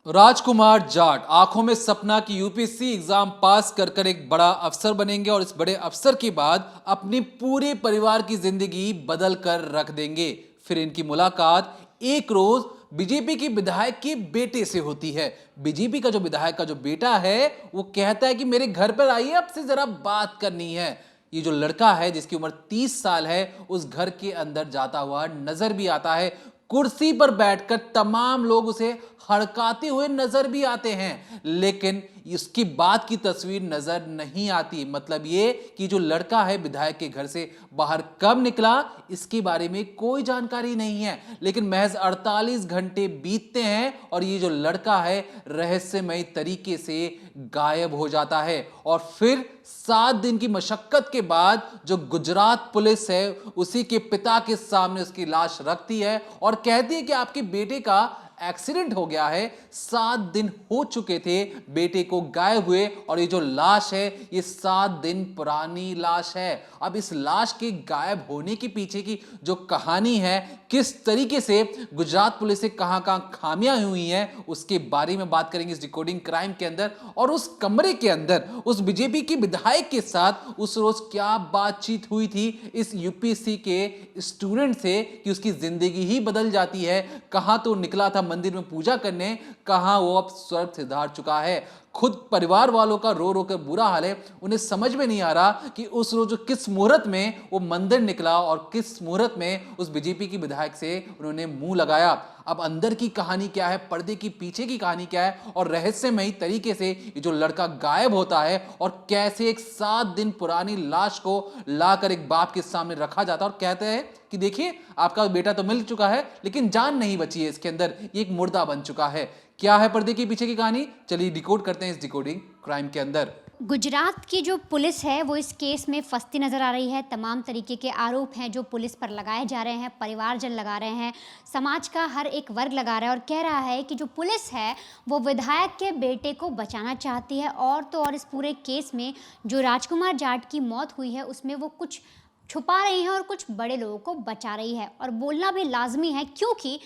राजकुमार जाट आंखों में सपना कि यूपीएससी एग्जाम पास कर कर एक बड़ा अफसर बनेंगे और इस बड़े अफसर के बाद अपने पूरे परिवार की जिंदगी बदल कर रख देंगे। फिर इनकी मुलाकात एक रोज बीजेपी के विधायक के बेटे से होती है। बीजेपी का जो विधायक का जो बेटा है वो कहता है कि मेरे घर पर आइए, आपसे जरा बात करनी है। ये जो लड़का है जिसकी उम्र 30 साल है उस घर के अंदर जाता हुआ नजर भी आता है। कुर्सी पर बैठकर तमाम लोग उसे हड़काते हुए नजर भी आते हैं, लेकिन इसकी बात की तस्वीर नजर नहीं आती। मतलब ये कि जो लड़का है विधायक के घर से बाहर कब निकला इसके बारे में कोई जानकारी नहीं है। लेकिन महज 48 घंटे बीतते हैं और ये जो लड़का है रहस्यमय तरीके से गायब हो जाता है। और फिर 7 दिन की मशक्कत के बाद जो गुजरात पुलिस है उसी के पिता के सामने उसकी लाश रखती है और कहती है कि आपके बेटे का एक्सीडेंट हो गया है। 7 दिन हो चुके थे बेटे को गायब हुए और ये जो लाश है ये 7 दिन पुरानी लाश है। अब इस लाश के गायब होने के पीछे की जो कहानी है, किस तरीके से गुजरात पुलिस से कहां खामियां हुई हैं, उसके बारे में बात करेंगे इस डिकोडिंग क्राइम के अंदर। और उस कमरे के अंदर उस बीजेपी के विधायक के साथ उस रोज क्या बातचीत हुई थी इस यूपीएससी के स्टूडेंट से कि उसकी जिंदगी ही बदल जाती है। कहां तो निकला था मंदिर में पूजा करने, कहां वो अब स्वर्ग सिधार चुका है। खुद परिवार वालों का रो रो कर बुरा हाल है। उन्हें समझ में नहीं आ रहा कि उस रोज किस मुहूर्त में वो मंदिर निकला और किस मुहूर्त में उस बीजेपी की विधायक से उन्होंने मुंह लगाया। अब अंदर की कहानी क्या है, पर्दे की पीछे की कहानी क्या है और रहस्यमयी तरीके से ये जो लड़का गायब होता है और कैसे एक 7 दिन पुरानी लाश को लाकर एक बाप के सामने रखा जाता है और कहते हैं कि देखिए आपका बेटा तो मिल चुका है लेकिन जान नहीं बची है इसके अंदर, ये एक मुर्दा बन चुका है। क्या है पर्दे के पीछे की कहानी, चलिए डिकोड करते हैं इस डिकोडिंग क्राइम के अंदर। गुजरात की जो पुलिस है वो इस केस में फंसती नज़र आ रही है। तमाम तरीके के आरोप हैं जो पुलिस पर लगाए जा रहे हैं, परिवारजन लगा रहे हैं, समाज का हर एक वर्ग लगा रहा है और कह रहा है कि जो पुलिस है वो विधायक के बेटे को बचाना चाहती है। और तो और इस पूरे केस में जो राजकुमार जाट की मौत हुई है उसमें वो कुछ छुपा रही है और कुछ बड़े लोगों को बचा रही है। और बोलना भी लाजमी है क्योंकि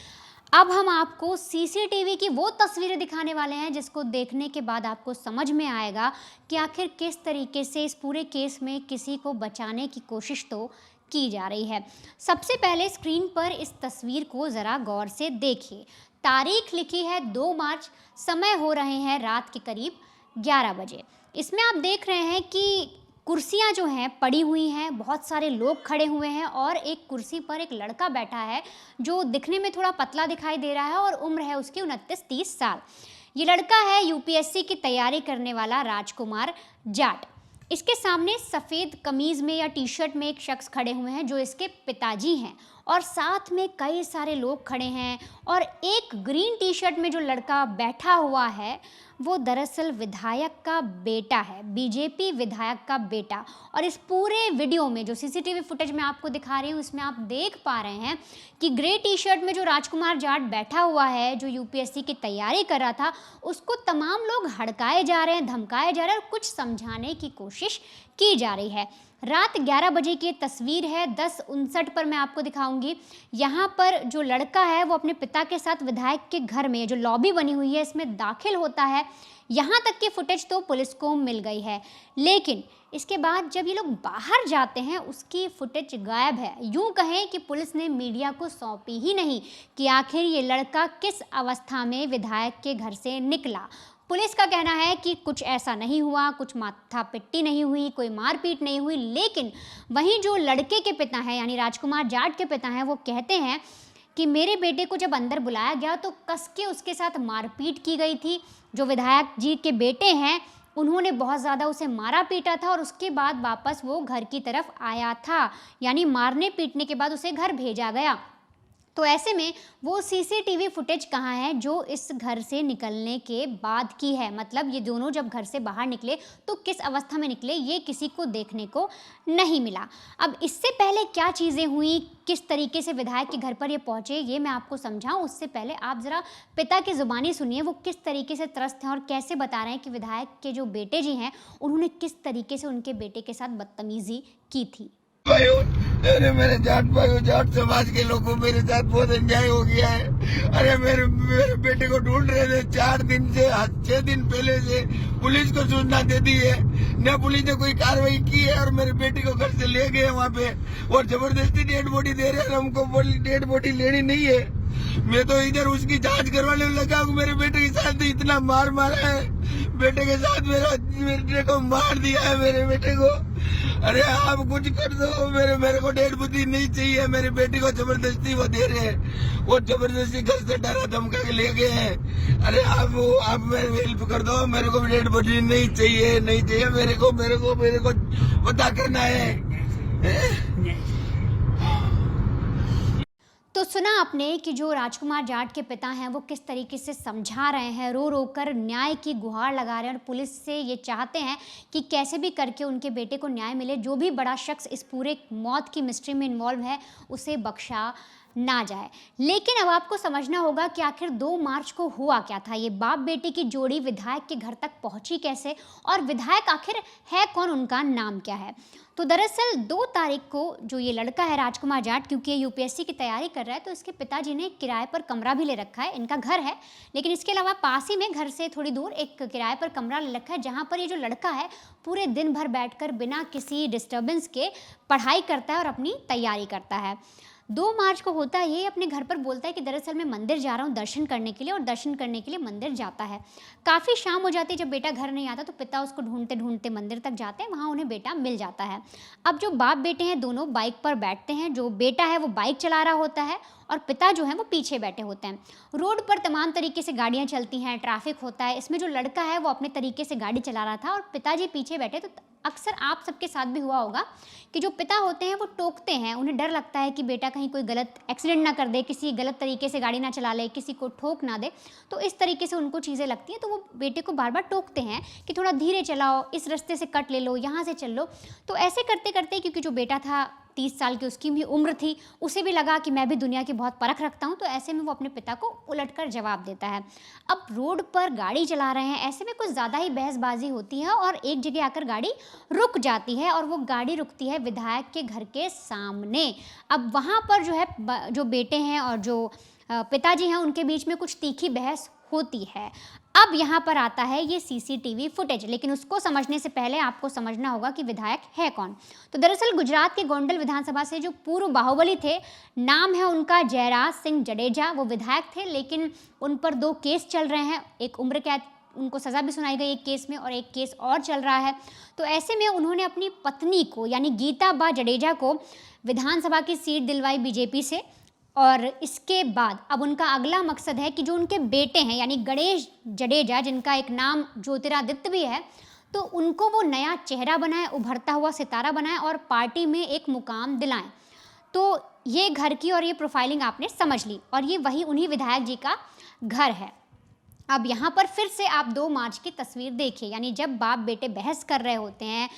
अब हम आपको सीसीटीवी की वो तस्वीरें दिखाने वाले हैं जिसको देखने के बाद आपको समझ में आएगा कि आखिर किस तरीके से इस पूरे केस में किसी को बचाने की कोशिश तो की जा रही है। सबसे पहले स्क्रीन पर इस तस्वीर को ज़रा गौर से देखिए। तारीख लिखी है 2 मार्च, समय हो रहे हैं रात के करीब 11 बजे। इसमें आप देख रहे हैं कि कुर्सियां जो हैं पड़ी हुई हैं, बहुत सारे लोग खड़े हुए हैं और एक कुर्सी पर एक लड़का बैठा है जो दिखने में थोड़ा पतला दिखाई दे रहा है और उम्र है उसकी 29-30 साल। ये लड़का है यूपीएससी की तैयारी करने वाला राजकुमार जाट। इसके सामने सफ़ेद कमीज़ में या टी शर्ट में एक शख्स खड़े हुए हैं जो इसके पिताजी हैं और साथ में कई सारे लोग खड़े हैं। और एक ग्रीन टी शर्ट में जो लड़का बैठा हुआ है वो दरअसल विधायक का बेटा है, बीजेपी विधायक का बेटा। और इस पूरे वीडियो में जो सीसीटीवी फुटेज मैं आपको दिखा रही हूँ उसमें आप देख पा रहे हैं कि ग्रे टी शर्ट में जो राजकुमार जाट बैठा हुआ है जो यूपीएससी की तैयारी कर रहा था उसको तमाम लोग हड़काए जा रहे हैं, धमकाए जा रहे हैं और कुछ समझाने की कोशिश की जा रही है। रात 11 बजे की तस्वीर है, 10:59 पर मैं आपको दिखाऊंगी। यहाँ पर जो लड़का है वो अपने पिता के साथ विधायक के घर में जो लॉबी बनी हुई है इसमें दाखिल होता है। यहाँ तक की फुटेज तो पुलिस को मिल गई है, लेकिन इसके बाद जब ये लोग बाहर जाते हैं उसकी फुटेज गायब है। यूँ कहें कि पुलिस ने मीडिया को सौंपी ही नहीं कि आखिर ये लड़का किस अवस्था में विधायक के घर से निकला। पुलिस का कहना है कि कुछ ऐसा नहीं हुआ, कुछ माथा पिट्टी नहीं हुई, कोई मारपीट नहीं हुई। लेकिन वहीं जो लड़के के पिता हैं यानी राजकुमार जाट के पिता हैं वो कहते हैं कि मेरे बेटे को जब अंदर बुलाया गया तो कस के उसके साथ मारपीट की गई थी। जो विधायक जी के बेटे हैं उन्होंने बहुत ज़्यादा उसे मारा पीटा था और उसके बाद वापस वो घर की तरफ आया था, यानी मारने पीटने के बाद उसे घर भेजा गया। तो ऐसे में वो सीसीटीवी फुटेज कहाँ है जो इस घर से निकलने के बाद की है। मतलब ये दोनों जब घर से बाहर निकले तो किस अवस्था में निकले ये किसी को देखने को नहीं मिला। अब इससे पहले क्या चीज़ें हुई, किस तरीके से विधायक के घर पर ये पहुँचे, ये मैं आपको समझाऊं उससे पहले आप ज़रा पिता की ज़ुबानी सुनिए वो किस तरीके से त्रस्त हैं और कैसे बता रहे हैं कि विधायक के जो बेटे जी हैं उन्होंने किस तरीके से उनके बेटे के साथ बदतमीज़ी की थी। अरे मेरे जाट भाई, जाट समाज के लोगों, मेरे साथ बहुत अन्याय हो गया है। अरे मेरे बेटे को ढूंढ रहे थे 4 दिन से, 6 दिन पहले से पुलिस को सूचना दे दी है, न पुलिस ने कोई कार्रवाई की है और मेरे बेटे को घर से ले गए वहाँ पे और जबरदस्ती डेड बॉडी दे रहे हैं। हमको डेड बॉडी लेनी नहीं है। मैं तो इधर उसकी जांच करवाने लगा हूँ। मेरे बेटे के साथ इतना मार मारा है, बेटे के साथ मेरे बेटे को मार दिया है, मेरे बेटे को। अरे आप कुछ कर दो, मेरे को डेड बॉडी नहीं चाहिए। मेरे बेटे को जबरदस्ती वो दे रहे हैं, वो जबरदस्ती घर से डरा धमका के ले गए हैं। अरे आप मेरी हेल्प कर दो, मेरे को डेड बॉडी नहीं चाहिए, नहीं चाहिए मेरे को पता करना है। तो सुना आपने कि जो राजकुमार जाट के पिता हैं वो किस तरीके से समझा रहे हैं, रो रो कर न्याय की गुहार लगा रहे हैं और पुलिस से ये चाहते हैं कि कैसे भी करके उनके बेटे को न्याय मिले। जो भी बड़ा शख्स इस पूरे मौत की मिस्ट्री में इन्वॉल्व है उसे बख्शा ना जाए। लेकिन अब आपको समझना होगा कि आखिर 2 मार्च को हुआ क्या था। ये बाप बेटे की जोड़ी विधायक के घर तक पहुंची कैसे और विधायक आखिर है कौन, उनका नाम क्या है। तो दरअसल 2 तारीख को जो ये लड़का है राजकुमार जाट, क्योंकि ये यूपीएससी की तैयारी कर रहा है तो इसके पिताजी ने किराए पर कमरा भी ले रखा है। इनका घर है लेकिन इसके अलावा पास ही में घर से थोड़ी दूर एक किराए पर कमरा ले रखा है, जहाँ पर ये जो लड़का है पूरे दिन भर बैठकर बिना किसी डिस्टर्बेंस के पढ़ाई करता है और अपनी तैयारी करता है। 2 मार्च को होता है, ये अपने घर पर बोलता है कि दरअसल मैं मंदिर जा रहा हूँ दर्शन करने के लिए, और दर्शन करने के लिए मंदिर जाता है। काफ़ी शाम हो जाती है, जब बेटा घर नहीं आता तो पिता उसको ढूंढते ढूंढते मंदिर तक जाते हैं, वहाँ उन्हें बेटा मिल जाता है। अब जो बाप बेटे हैं दोनों बाइक पर बैठते हैं, जो बेटा है वो बाइक चला रहा होता है और पिता जो है वो पीछे बैठे होते हैं। रोड पर तमाम तरीके से गाड़ियाँ चलती हैं, ट्रैफिक होता है। इसमें जो लड़का है वो अपने तरीके से गाड़ी चला रहा था और पिताजी पीछे बैठे। तो अक्सर आप सबके साथ भी हुआ होगा कि जो पिता होते हैं वो टोकते हैं, उन्हें डर लगता है कि बेटा कहीं कोई गलत एक्सीडेंट ना कर दे, किसी गलत तरीके से गाड़ी ना चला ले, किसी को ठोक ना दे। तो इस तरीके से उनको चीज़ें लगती हैं, तो वो बेटे को बार बार टोकते हैं कि थोड़ा धीरे चलाओ, इस रास्ते से कट ले लो, यहाँ से चल लो। तो ऐसे करते करते क्योंकि जो बेटा था 30 साल की उसकी भी उम्र थी, उसे भी लगा कि मैं भी दुनिया की बहुत परख रखता हूँ, तो ऐसे में वो अपने पिता को उलटकर जवाब देता है। अब रोड पर गाड़ी चला रहे हैं, ऐसे में कुछ ज़्यादा ही बहसबाजी होती है और एक जगह आकर गाड़ी रुक जाती है और वो गाड़ी रुकती है विधायक के घर के सामने। अब वहाँ पर जो है जो बेटे हैं और जो पिताजी हैं उनके बीच में कुछ तीखी बहस होती है। अब यहाँ पर आता है ये सीसीटीवी फुटेज, लेकिन उसको समझने से पहले आपको समझना होगा कि विधायक है कौन। तो दरअसल गुजरात के गोंडल विधानसभा से जो पूर्व बाहुबली थे, नाम है उनका जयराज सिंह जडेजा, वो विधायक थे, लेकिन उन पर 2 केस चल रहे हैं। एक उम्र कैद, उनको सज़ा भी सुनाई गई एक केस में, और एक केस और चल रहा है। तो ऐसे में उन्होंने अपनी पत्नी को यानी गीता बा जडेजा को विधानसभा की सीट दिलवाई बीजेपी से, और इसके बाद अब उनका अगला मकसद है कि जो उनके बेटे हैं यानी गणेश जडेजा, जिनका एक नाम ज्योतिरादित्य भी है, तो उनको वो नया चेहरा बनाए, उभरता हुआ सितारा बनाए और पार्टी में एक मुकाम दिलाएं। तो ये घर की और ये प्रोफाइलिंग आपने समझ ली, और ये वही उन्हीं विधायक जी का घर है। अब यहाँ पर फिर से आप 2 मार्च की तस्वीर देखिए, यानी जब बाप बेटे बहस कर रहे होते हैं,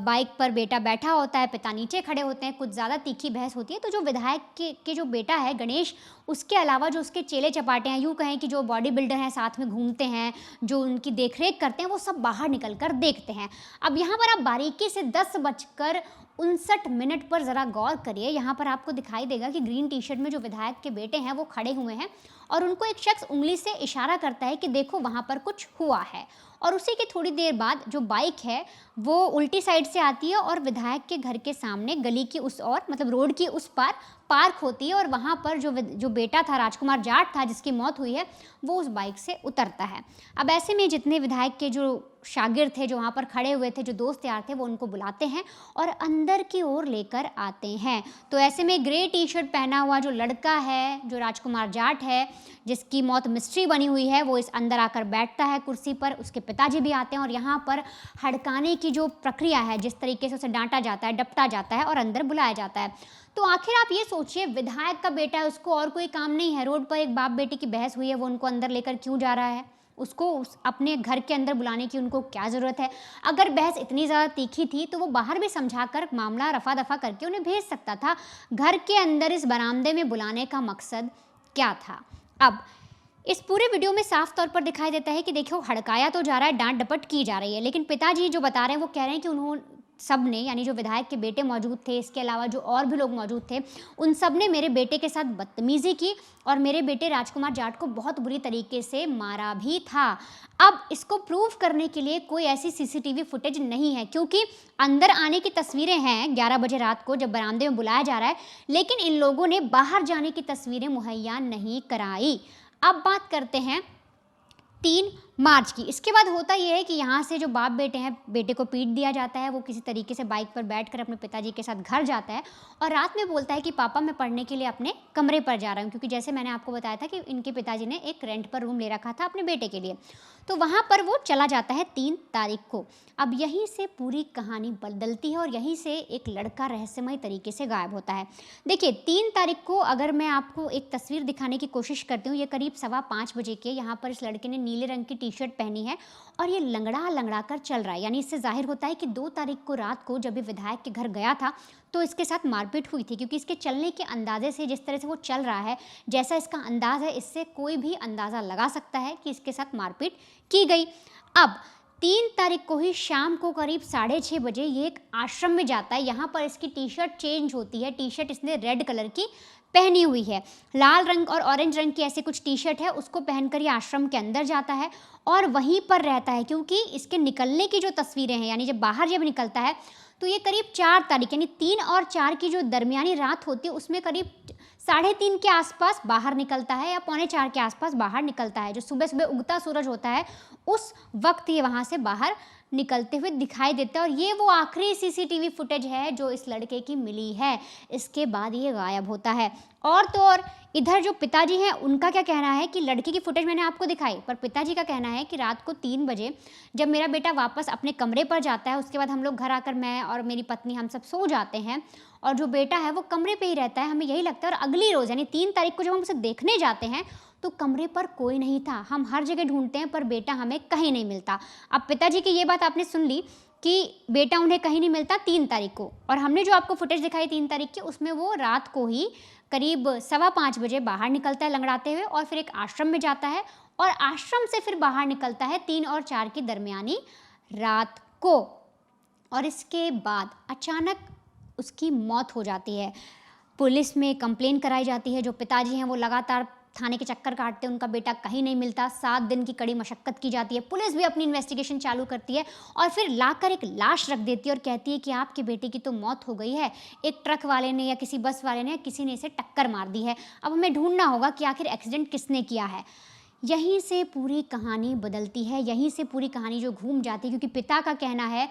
बाइक पर बेटा बैठा होता है, पिता नीचे खड़े होते हैं, कुछ ज़्यादा तीखी बहस होती है। तो जो विधायक के जो बेटा है गणेश, उसके अलावा जो उसके चेले चपाटे हैं, यूँ कहें कि जो बॉडी बिल्डर हैं, साथ में घूमते हैं, जो उनकी देखरेख करते हैं, वो सब बाहर निकल कर देखते हैं। अब यहाँ पर आप बारीकी से 10:59 पर ज़रा गौर करिए। यहाँ पर आपको दिखाई देगा कि ग्रीन टी शर्ट में जो विधायक के बेटे हैं वो खड़े हुए हैं और उनको एक शख्स उंगली से इशारा करता है कि देखो वहाँ पर कुछ हुआ है। और उसी के थोड़ी देर बाद जो बाइक है वो उल्टी साइड से आती है और विधायक के घर के सामने गली की उस ओर, मतलब रोड की उस पार पार्क होती है, और वहाँ पर जो बेटा था, राजकुमार जाट था जिसकी मौत हुई है, वो उस बाइक से उतरता है। अब ऐसे में जितने विधायक के जो शागिर्द थे, जो वहाँ पर खड़े हुए थे, जो दोस्त यार थे, वो उनको बुलाते हैं और अंदर की ओर लेकर आते हैं। तो ऐसे में ग्रे टी शर्ट पहना हुआ जो लड़का है, जो राजकुमार जाट है, जिसकी मौत मिस्ट्री बनी हुई है, वो इस अंदर आकर बैठता है कुर्सी पर। उसके पिताजी भी आते हैं और यहाँ पर हड़काने की जो प्रक्रिया है, जिस तरीके से उसे डांटा जाता है, डपटा जाता है और अंदर बुलाया जाता है। तो आखिर आप ये सोचिए, विधायक का बेटा है, उसको और कोई काम नहीं है, रोड पर एक बाप बेटे की बहस हुई है, वो उनको अंदर लेकर क्यों जा रहा है? उसको अपने घर के अंदर बुलाने की उनको क्या ज़रूरत है? अगर बहस इतनी ज़्यादा तीखी थी तो वो बाहर भी समझाकर मामला रफा दफा करके उन्हें भेज सकता था। घर के अंदर इस बरामदे में बुलाने का मकसद क्या था? अब इस पूरे वीडियो में साफ तौर पर दिखाई देता है कि देखो, हड़काया तो जा रहा है, डांट डपट की जा रही है, लेकिन पिताजी जो बता रहे हैं वो कह रहे हैं कि सब ने, यानी जो विधायक के बेटे मौजूद थे, इसके अलावा जो और भी लोग मौजूद थे, उन सब ने मेरे बेटे के साथ बदतमीज़ी की और मेरे बेटे राजकुमार जाट को बहुत बुरी तरीके से मारा भी था। अब इसको प्रूव करने के लिए कोई ऐसी सीसीटीवी फुटेज नहीं है, क्योंकि अंदर आने की तस्वीरें हैं 11 बजे रात को जब बरामदे में बुलाया जा रहा है, लेकिन इन लोगों ने बाहर जाने की तस्वीरें मुहैया नहीं कराई। अब बात करते हैं 3 मार्च की। इसके बाद होता यह है कि यहाँ से जो बाप बेटे हैं, बेटे को पीट दिया जाता है। वो किसी तरीके से बाइक पर बैठकर अपने पिताजी के साथ घर जाता है और रात में बोलता है कि पापा मैं पढ़ने के लिए अपने कमरे पर जा रहा हूँ, क्योंकि जैसे मैंने आपको बताया था कि इनके पिताजी ने एक रेंट पर रूम ले रखा था अपने बेटे के लिए। तो वहाँ पर वो चला जाता है 3 तारीख को। अब यहीं से पूरी कहानी बदलती है और यहीं से एक लड़का रहस्यमय तरीके से गायब होता है। देखिए 3 तारीख को अगर मैं आपको एक तस्वीर दिखाने की कोशिश करती हूँ, ये करीब 5:15 बजे के, यहाँ पर इस लड़के ने नीले रंग की टी-शर्ट पहनी है और ये लंगड़ा कर चल रहा है। यानी इससे जाहिर होता है कि 2 तारीख को रात को जब ये विधायक के घर गया था तो इसके साथ मारपीट हुई थी, क्योंकि इसके चलने के अंदाजे से, जिस तरह से वो चल रहा है, जैसा इसका अंदाज है, इससे कोई भी अंदाज़ा लगा सकता है कि इसके साथ मारपीट की गई। अब 3 तारीख को ही शाम को करीब 6:30 बजे ये एक आश्रम में जाता है। यहाँ पर इसकी टी-शर्ट चेंज होती है। टी-शर्ट इसने रेड कलर की पहनी हुई है, लाल रंग और ऑरेंज रंग की ऐसे कुछ टी-शर्ट है, उसको पहनकर ये आश्रम के अंदर जाता है और वहीं पर रहता है। क्योंकि इसके निकलने की जो तस्वीरें हैं, यानी जब बाहर जब निकलता है तो ये करीब 4 तारीख, यानी 3 और 4 की जो दरमियानी रात होती है उसमें करीब 3:30 के आसपास बाहर निकलता है या 3:45 के आसपास बाहर निकलता है। जो सुबह सुबह उगता सूरज होता है उस वक्त ये वहाँ से बाहर निकलते हुए दिखाई देता है और ये वो आखिरी सीसीटीवी फुटेज है जो इस लड़के की मिली है। इसके बाद ये गायब होता है। और तो और इधर जो पिताजी हैं उनका क्या कहना है कि लड़की की फुटेज मैंने आपको दिखाई, पर पिताजी का कहना है कि रात को 3 बजे जब मेरा बेटा वापस अपने कमरे पर जाता है, उसके बाद हम लोग घर आकर, मैं और मेरी पत्नी, हम सब सो जाते हैं और जो बेटा है वो कमरे पे ही रहता है, हमें यही लगता है। और अगली रोज़ यानी 3 तारीख को जब हम उसे देखने जाते हैं तो कमरे पर कोई नहीं था। हम हर जगह ढूंढते हैं पर बेटा हमें कहीं नहीं मिलता। अब पिताजी की ये बात आपने सुन ली कि बेटा उन्हें कहीं नहीं मिलता 3 तारीख को, और हमने जो आपको फुटेज दिखाई 3 तारीख की, उसमें वो रात को ही करीब 5:15 बजे बाहर निकलता है लंगड़ाते हुए और फिर एक आश्रम में जाता है और आश्रम से फिर बाहर निकलता है 3 और 4 की दरमियानी रात को। और इसके बाद अचानक उसकी मौत हो जाती है। पुलिस में कंप्लेन कराई जाती है। जो पिताजी हैं वो लगातार थाने के चक्कर काटते हैं, उनका बेटा कहीं नहीं मिलता। 7 दिन की कड़ी मशक्कत की जाती है। पुलिस भी अपनी इन्वेस्टिगेशन चालू करती है और फिर लाकर एक लाश रख देती है और कहती है कि आपके बेटे की तो मौत हो गई है, एक ट्रक वाले ने या किसी बस वाले ने या किसी ने इसे टक्कर मार दी है। अब हमें ढूंढना होगा कि आखिर एक्सीडेंट किसने किया है। यहीं से पूरी कहानी बदलती है, यहीं से पूरी कहानी जो घूम जाती है, क्योंकि पिता का कहना है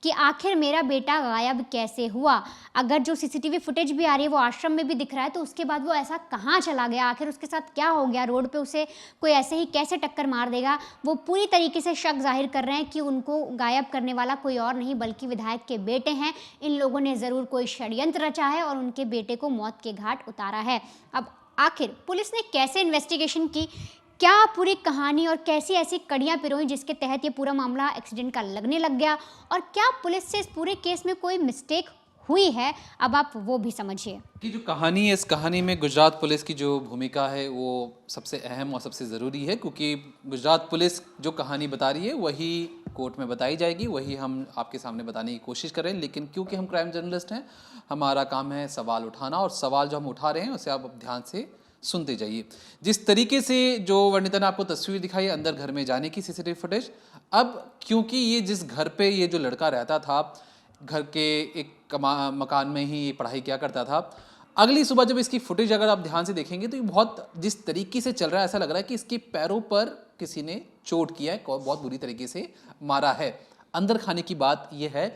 कि आखिर मेरा बेटा गायब कैसे हुआ। अगर जो सीसीटीवी फुटेज भी आ रही है वो आश्रम में भी दिख रहा है, तो उसके बाद वो ऐसा कहाँ चला गया, आखिर उसके साथ क्या हो गया, रोड पे उसे कोई ऐसे ही कैसे टक्कर मार देगा। वो पूरी तरीके से शक जाहिर कर रहे हैं कि उनको गायब करने वाला कोई और नहीं बल्कि विधायक के बेटे हैं। इन लोगों ने ज़रूर कोई षड्यंत्र रचा है और उनके बेटे को मौत के घाट उतारा है। अब आखिर पुलिस ने कैसे इन्वेस्टिगेशन की, क्या पूरी कहानी और कैसी ऐसी कड़ियाँ पिरोई जिसके तहत ये पूरा मामला एक्सीडेंट का लगने लग गया, और क्या पुलिस से इस पूरे केस में कोई मिस्टेक हुई है, अब आप वो भी समझिए। कि जो कहानी है, इस कहानी में गुजरात पुलिस की जो भूमिका है वो सबसे अहम और सबसे ज़रूरी है, क्योंकि गुजरात पुलिस जो कहानी बता रही है वही कोर्ट में बताई जाएगी, वही हम आपके सामने बताने की कोशिश कर रहे हैं। लेकिन क्योंकि हम क्राइम जर्नलिस्ट हैं, हमारा काम है सवाल उठाना, और सवाल जो हम उठा रहे हैं उसे आप ध्यान से सुनते जाइए। जिस तरीके से जो वर्णिता ने आपको तस्वीर दिखाई अंदर घर में जाने की सीसीटीवी फुटेज, अब क्योंकि ये जिस घर पे ये जो लड़का रहता था, घर के एक मकान में ही पढ़ाई किया करता था, अगली सुबह जब इसकी फुटेज अगर आप ध्यान से देखेंगे तो ये बहुत जिस तरीके से चल रहा है, ऐसा लग रहा है कि इसके पैरों पर किसी ने चोट किया है, बहुत बुरी तरीके से मारा है। अंदर खाने की बात यह है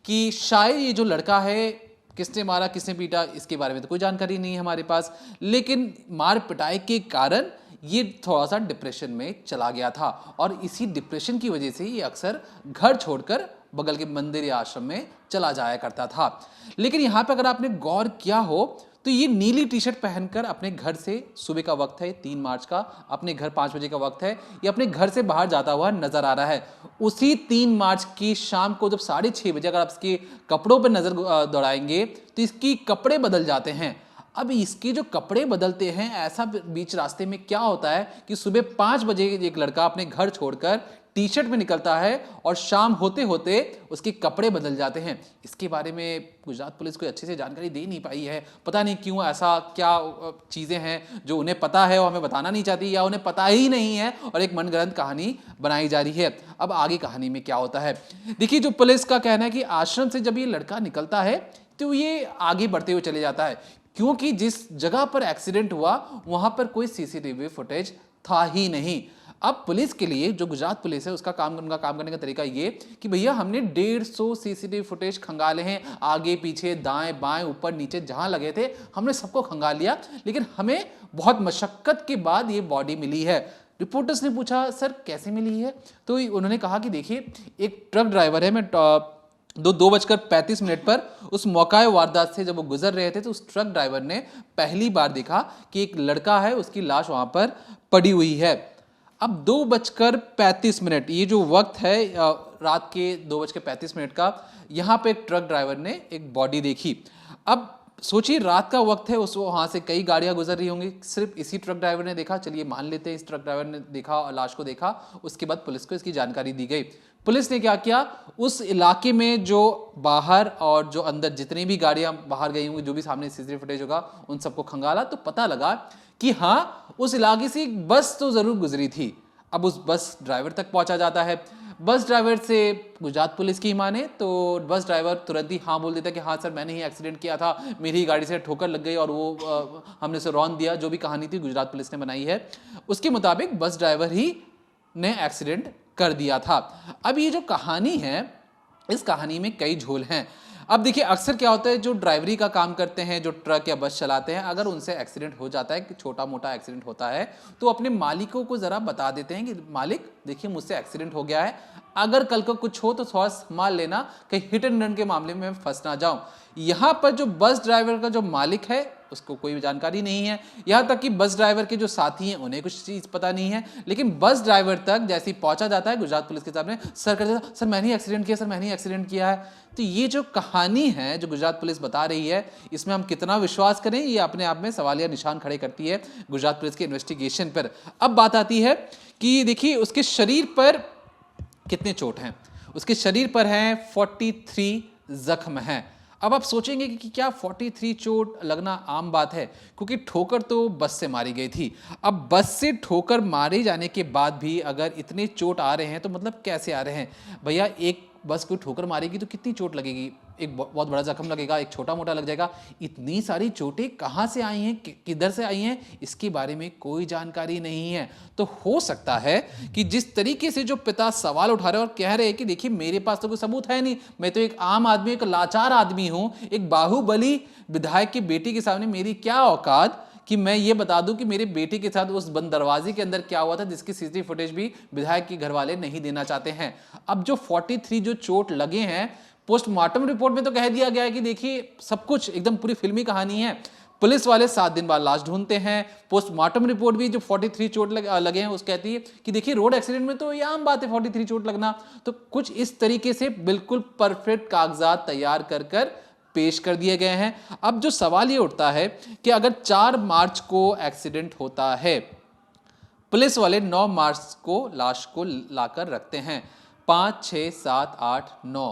कि शायद ये जो लड़का है, किसने मारा किसने पीटा इसके बारे में तो कोई जानकारी नहीं है हमारे पास, लेकिन मार पिटाई के कारण ये थोड़ा सा डिप्रेशन में चला गया था और इसी डिप्रेशन की वजह से ये अक्सर घर छोड़कर बगल के मंदिर या आश्रम में चला जाया करता था। लेकिन यहाँ पर अगर आपने गौर किया हो तो ये नीली टी शर्ट पहनकर अपने घर से, सुबह का वक्त है 3 मार्च का, अपने घर 5 बजे का वक्त है, ये अपने घर से बाहर जाता हुआ नजर आ रहा है। उसी 3 मार्च की शाम को जब 6:30 बजे अगर आप इसके कपड़ों पर नजर दौड़ाएंगे तो इसकी कपड़े बदल जाते हैं। अब इसके जो कपड़े बदलते हैं, ऐसा बीच रास्ते में क्या होता है कि सुबह 5 बजे एक लड़का अपने घर छोड़कर टी शर्ट में निकलता है और शाम होते होते उसके कपड़े बदल जाते हैं। इसके बारे में गुजरात पुलिस कोई अच्छे से जानकारी दे नहीं पाई है। पता नहीं क्यों, ऐसा क्या चीज़ें हैं जो उन्हें पता है और हमें बताना नहीं चाहती, या उन्हें पता ही नहीं है और एक मनगढ़ंत कहानी बनाई जा रही है। अब आगे कहानी में क्या होता है, देखिए जो पुलिस का कहना है कि आश्रम से जब ये लड़का निकलता है तो ये आगे बढ़ते हुए चले जाता है, क्योंकि जिस जगह पर एक्सीडेंट हुआ वहां पर कोई सीसीटीवी फुटेज था ही नहीं। अब पुलिस के लिए, जो गुजरात पुलिस है, उनका काम करने का तरीका ये कि भैया हमने 150 सीसीटीवी फुटेज खंगाले हैं, आगे पीछे दाएं बाएं ऊपर नीचे जहां लगे थे हमने सबको खंगाल लिया, लेकिन हमें बहुत मशक्कत के बाद ये बॉडी मिली है। रिपोर्टर्स ने पूछा सर कैसे मिली है, तो उन्होंने कहा कि देखिए एक ट्रक ड्राइवर है, मैं 2:35 पर उस मौका वारदात से जब वो गुजर रहे थे तो उस ट्रक ड्राइवर ने पहली बार देखा कि एक लड़का है, उसकी लाश वहां पर पड़ी हुई है। अब 2:35 ये जो वक्त है रात के 2:35 का, यहाँ पे एक ट्रक ड्राइवर ने एक बॉडी देखी। अब सोचिए रात का वक्त है, उस वहाँ से कई गाड़ियाँ गुजर रही होंगी, सिर्फ इसी ट्रक ड्राइवर ने देखा, चलिए मान लेते हैं इस ट्रक ड्राइवर ने देखा और लाश को देखा। उसके बाद पुलिस को इसकी जानकारी दी गई। पुलिस ने क्या किया, उस इलाके में जो बाहर और जो अंदर जितनी भी गाड़ियाँ बाहर गई होंगी, जो भी सामने सीसीटीवी फुटेज होगा, उन सबको खंगाला तो पता लगा कि हाँ उस इलाके से एक बस तो ज़रूर गुजरी थी। अब उस बस ड्राइवर तक पहुँचा जाता है। बस ड्राइवर से गुजरात पुलिस की माने तो बस ड्राइवर तुरंत ही हाँ बोल देता है कि हाँ सर मैंने ही एक्सीडेंट किया था, मेरी ही गाड़ी से ठोकर लग गई और वो हमने उसे रौंद दिया। जो भी कहानी थी गुजरात पुलिस ने बनाई है, उसके मुताबिक बस ड्राइवर ही ने एक्सीडेंट कर दिया था। अब ये जो कहानी है, इस कहानी में कई झोल हैं। अब देखिए अक्सर क्या होता है, जो ड्राइवरी का काम करते हैं, जो ट्रक या बस चलाते हैं, अगर उनसे एक्सीडेंट हो जाता है कि छोटा मोटा एक्सीडेंट होता है तो अपने मालिकों को ज़रा बता देते हैं कि मालिक देखिए मुझसे एक्सीडेंट हो गया है, अगर कल को कुछ हो तो थोड़ा संभाल लेना, कहीं हिट एंड रन के मामले में मैं फंस ना जाऊं। यहाँ पर जो बस ड्राइवर का जो मालिक है उसको कोई जानकारी नहीं है, यहाँ तक कि बस ड्राइवर के जो साथी हैं उन्हें कुछ चीज़ पता नहीं है। लेकिन बस ड्राइवर तक जैसे ही पहुंचा जाता है गुजरात पुलिस के सामने, सर कहते हैं सर मैंने ही एक्सीडेंट किया, सर मैंने ही एक्सीडेंट किया है। तो ये जो कहानी है जो गुजरात पुलिस बता रही है, इसमें हम कितना विश्वास करें, ये अपने आप में सवालिया निशान खड़े करती है गुजरात पुलिस के इन्वेस्टिगेशन पर। अब बात आती है कि देखिए उसके शरीर पर कितने चोट हैं। उसके शरीर पर हैं 43 जख्म हैं। अब आप सोचेंगे कि क्या 43 चोट लगना आम बात है, क्योंकि ठोकर तो बस से मारी गई थी। अब बस से ठोकर मारे जाने के बाद भी अगर इतने चोट आ रहे हैं तो मतलब कैसे आ रहे हैं भैया। एक बस को ठोकर मारेगी तो कितनी चोट लगेगी, एक बहुत बड़ा जख्म लगेगा, एक छोटा मोटा लग जाएगा। इतनी सारी चोटें कहाँ से आई हैं, किधर से आई हैं, इसके बारे में कोई जानकारी नहीं है। तो हो सकता है कि जिस तरीके से जो पिता सवाल उठा रहे और कह रहे हैं कि देखिए मेरे पास तो कोई सबूत है नहीं, मैं तो एक आम आदमी, एक लाचार आदमी हूं, एक बाहुबली विधायक की बेटी के सामने मेरी क्या औकात कि मैं ये बता दूं कि मेरे बेटे के साथ उस बंद दरवाजे के अंदर क्या हुआ था, जिसकी सीसीटीवी फुटेज भी विधायक के घर वाले नहीं देना चाहते हैं। अब जो 43 जो चोट लगे हैं, पोस्टमार्टम रिपोर्ट में तो कह दिया गया है कि देखिए सब कुछ एकदम पूरी फिल्मी कहानी है। पुलिस वाले 7 दिन बाद लाश ढूंढते हैं। पोस्टमार्टम रिपोर्ट भी जो 43 चोट लगे हैं उस कहती है कि देखिए रोड एक्सीडेंट में तो ये आम बात है 43 चोट लगना। तो कुछ इस तरीके से बिल्कुल परफेक्ट कागजात तैयार कर पेश कर दिए गए हैं। अब जो सवाल ये उठता है कि अगर 4 मार्च को एक्सीडेंट होता है, पुलिस वाले 9 मार्च को लाश को लाकर रखते हैं, 5, 6, 7, 8, 9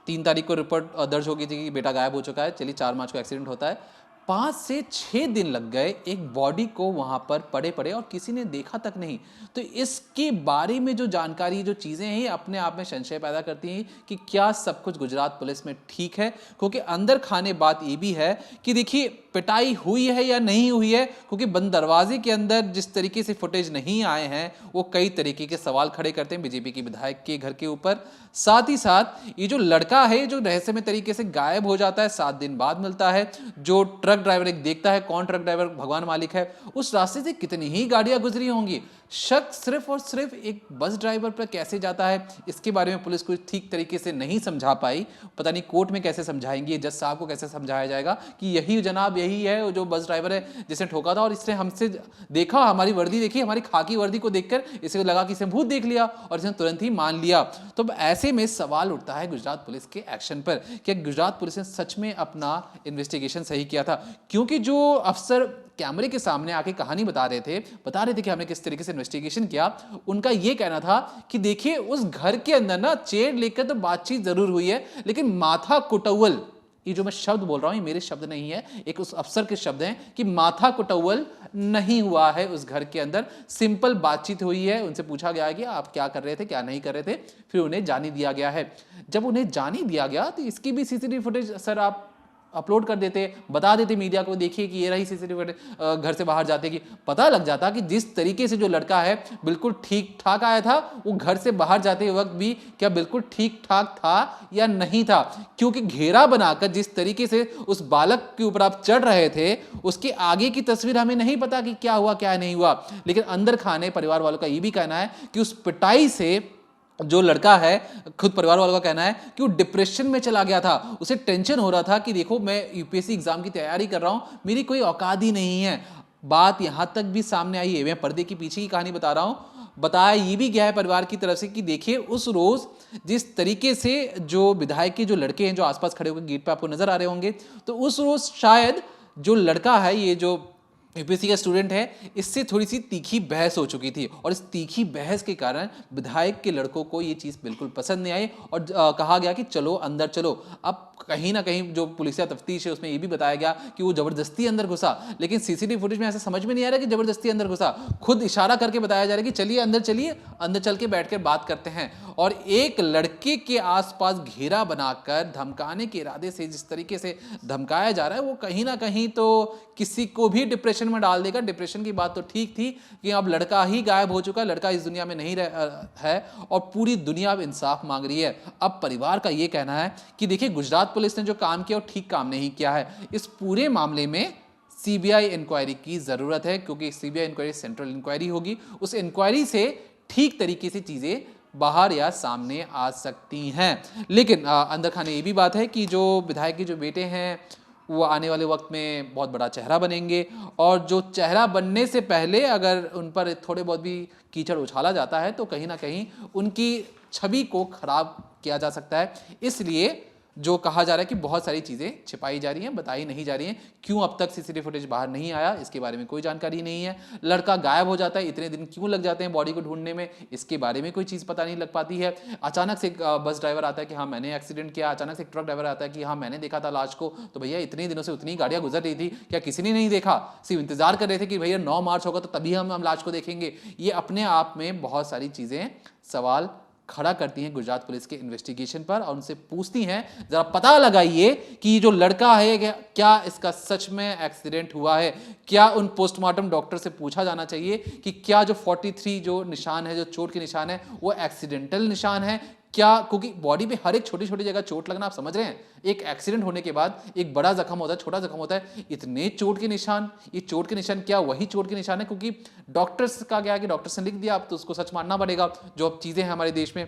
3 तारीख को रिपोर्ट दर्ज हो गई थी कि बेटा गायब हो चुका है, चलिए 4 मार्च को एक्सीडेंट होता है। 5 से 6 दिन लग गए एक बॉडी को वहां पर पड़े और किसी ने देखा तक नहीं। तो इसके बारे में जो जानकारी, जो चीजें हैं, अपने आप में संशय पैदा करती हैं कि क्या सब कुछ गुजरात पुलिस में ठीक है। क्योंकि अंदर खाने बात ये भी है कि देखिए पिटाई हुई है या नहीं हुई है, क्योंकि बंद दरवाजे के अंदर जिस तरीके से फुटेज नहीं आए हैं वो कई तरीके के सवाल खड़े करते हैं बीजेपी के विधायक के घर के ऊपर। साथ ही साथ ये जो लड़का है जो रहस्यमय तरीके से गायब हो जाता है, 7 दिन बाद मिलता है, जो ट्रक ड्राइवर एक देखता है, कौन ट्रक ड्राइवर भगवान मालिक है, उस रास्ते से कितनी ही गाड़ियां गुजरी होंगी। शक सिर्फ और सिर्फ एक बस ड्राइवर पर कैसे जाता है, इसके बारे में पुलिस को ठीक तरीके से नहीं समझा पाई। पता नहीं कोर्ट में कैसे समझाएंगे, जज साहब को कैसे समझाया जाएगा कि यही जनाब यही है जो बस ड्राइवर है जिसने ठोका था और इसने हमसे देखा, हमारी वर्दी देखी, हमारी खाकी वर्दी को देखकर इसे लगा कि इसे भूत देख लिया और इसने तुरंत ही मान लिया। तो ऐसे में सवाल उठता है गुजरात पुलिस के एक्शन पर, क्या गुजरात पुलिस ने सच में अपना इन्वेस्टिगेशन सही किया था? क्योंकि जो अफसर कैमरे के सामने आके कहानी बता रहे थे कि हमने किस तरीके से इन्वेस्टिगेशन किया। उनका ये कहना था कि देखिए उस घर के अंदर ना चेयर लेकर तो बातचीत जरूर हुई है, लेकिन माथा कुटौल, ये जो मैं शब्द बोल रहा हूं ये मेरे शब्द नहीं है, एक उस अफसर के शब्द हैं कि माथा कुटौल नहीं हुआ है उस घर के अंदर। सिंपल बातचीत हुई है, उनसे पूछा गया है कि आप क्या कर रहे थे क्या नहीं कर रहे थे, फिर उन्हें जाने दिया गया है। जब उन्हें जाने दिया गया तो इसकी भी सीसीटीवी फुटेज सर आप अपलोड कर देते, बता देते मीडिया को, देखिए कि ये रही सीसीटीवी फुटेज, घर से बाहर जाते कि पता लग जाता कि जिस तरीके से जो लड़का है बिल्कुल ठीक ठाक आया था, वो घर से बाहर जाते वक्त भी क्या बिल्कुल ठीक ठाक था या नहीं था। क्योंकि घेरा बनाकर जिस तरीके से उस बालक के ऊपर आप चढ़ रहे थे, उसके आगे की तस्वीर हमें नहीं पता कि क्या हुआ क्या नहीं हुआ, लेकिन अंदर खाने परिवार वालों का ये भी कहना है कि उस पिटाई से जो लड़का है, खुद परिवार वालों का कहना है कि वो डिप्रेशन में चला गया था। उसे टेंशन हो रहा था कि देखो मैं यूपीएससी एग्जाम की तैयारी कर रहा हूं, मेरी कोई औकात ही नहीं है। बात यहां तक भी सामने आई है, मैं पर्दे के पीछे की कहानी बता रहा हूं। बताया ये भी गया है परिवार की तरफ से कि देखिए उस रोज जिस तरीके से जो विधायक के जो लड़के हैं जो आसपास खड़े होकर गेट पे आपको नजर आ रहे होंगे, तो उस रोज शायद जो लड़का है, ये जो यूपीएससी का स्टूडेंट है, इससे थोड़ी सी तीखी बहस हो चुकी थी और इस तीखी बहस के कारण विधायक के लड़कों को ये चीज़ बिल्कुल पसंद नहीं आई और कहा गया कि चलो अंदर चलो। अब कहीं ना कहीं जो पुलिसिया तफ्तीश है उसमें ये भी बताया गया कि वो जबरदस्ती अंदर घुसा, लेकिन सीसीटीवी फुटेज में ऐसा समझ में नहीं आ रहा कि जबरदस्ती अंदर घुसा, खुद इशारा करके बताया जा रहा है कि चलिए अंदर चल के बैठ कर बात करते हैं। और एक लड़के के आसपास घेरा बनाकर धमकाने के इरादे से जिस तरीके से धमकाया जा रहा है, वो कहीं ना कहीं तो किसी को भी डिप्रेशन में डाल देगा। डिप्रेशन की बात तो ठीक थी कि अब लड़का ही गायब हो चुका, लड़का इस दुनिया में नहीं है और पूरी दुनिया अब इंसाफ मांग रही है। अब परिवार का ये कहना है कि देखिए गुजरात पुलिस ने जो काम किया वो ठीक काम नहीं किया है। इस पूरे मामले में सीबीआई इंक्वायरी की जरूरत है, क्योंकि सीबीआई इंक्वायरी सेंट्रल इंक्वायरी होगी, उस इंक्वायरी से ठीक तरीके से चीजें बाहर या सामने आ सकती हैं। लेकिन अंदर खाने ये भी बात है कि जो विधायक के जो बेटे हैं वो आने वाले वक्त में बहुत बड़ा चेहरा बनेंगे, और जो चेहरा बनने से पहले अगर उन पर थोड़े बहुत भी कीचड़ उछाला जाता है तो कहीं ना कहीं उनकी छवि को खराब किया जा सकता है। इसलिए जो कहा जा रहा है कि बहुत सारी चीज़ें छिपाई जा रही हैं, बताई नहीं जा रही हैं। क्यों अब तक सीसीटीवी फुटेज बाहर नहीं आया, इसके बारे में कोई जानकारी नहीं है। लड़का गायब हो जाता है, इतने दिन क्यों लग जाते हैं बॉडी को ढूंढने में, इसके बारे में कोई चीज़ पता नहीं लग पाती है। अचानक से एक बस ड्राइवर आता है कि हाँ मैंने एक्सीडेंट किया, अचानक से एक ट्रक ड्राइवर आता है कि हाँ मैंने देखा था लाश को। तो भैया इतने दिनों से उतनी गाड़ियाँ गुजर रही थी, क्या किसी ने नहीं देखा? सिर्फ इंतजार कर रहे थे कि भैया 9 मार्च होगा तो तभी हम लाश को देखेंगे। ये अपने आप में बहुत सारी चीज़ें सवाल खड़ा करती हैं गुजरात पुलिस के इन्वेस्टिगेशन पर, और उनसे पूछती हैं जरा पता लगाइए कि जो लड़का है क्या इसका सच में एक्सीडेंट हुआ है। क्या उन पोस्टमार्टम डॉक्टर से पूछा जाना चाहिए कि क्या जो 43 जो निशान है, जो चोट के निशान है, वो एक्सीडेंटल निशान है क्या? क्योंकि बॉडी पे हर एक छोटी छोटी जगह चोट लगना आप समझ रहे हैं, एक एक्सीडेंट होने के बाद एक बड़ा जख्म होता है, छोटा जख्म होता है, इतने चोट के निशान, ये चोट के निशान क्या वही चोट के निशान है? क्योंकि डॉक्टर्स का क्या है कि डॉक्टर्स ने लिख दिया, अब तो उसको सच मानना पड़ेगा जो अब चीज़ें हैं हमारे देश में।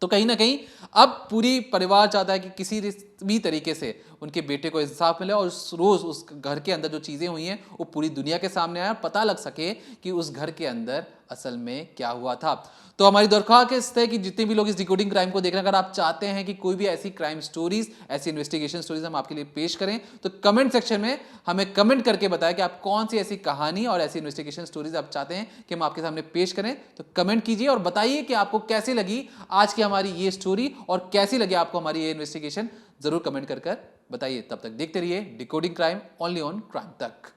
तो कहीं ना कहीं अब पूरी परिवार चाहता है कि किसी भी तरीके से उनके बेटे को इंसाफ मिले और उस रोज उस घर के अंदर जो चीज़ें हुई हैं वो पूरी दुनिया के सामने आए, पता लग सके कि उस घर के अंदर असल में क्या हुआ था। तो हमारी दरख्वास्त है कि जितने भी लोग इस डिकोडिंग क्राइम को देख रहे हैं, अगर आप चाहते हैं कि कोई भी ऐसी क्राइम स्टोरीज, ऐसी इन्वेस्टिगेशन स्टोरीज हम आपके लिए पेश करें, तो कमेंट सेक्शन में हमें कमेंट करके बताएं कि आप कौन सी ऐसी कहानी और ऐसी इन्वेस्टिगेशन स्टोरीज आप चाहते हैं कि हम आपके सामने पेश करें। तो कमेंट कीजिए और बताइए कि आपको कैसी लगी आज की हमारी ये स्टोरी और कैसी लगी आपको हमारी ये इन्वेस्टिगेशन, जरूर कमेंट कर बताइए। तब तक देखते रहिए decoding crime, only on crime तक।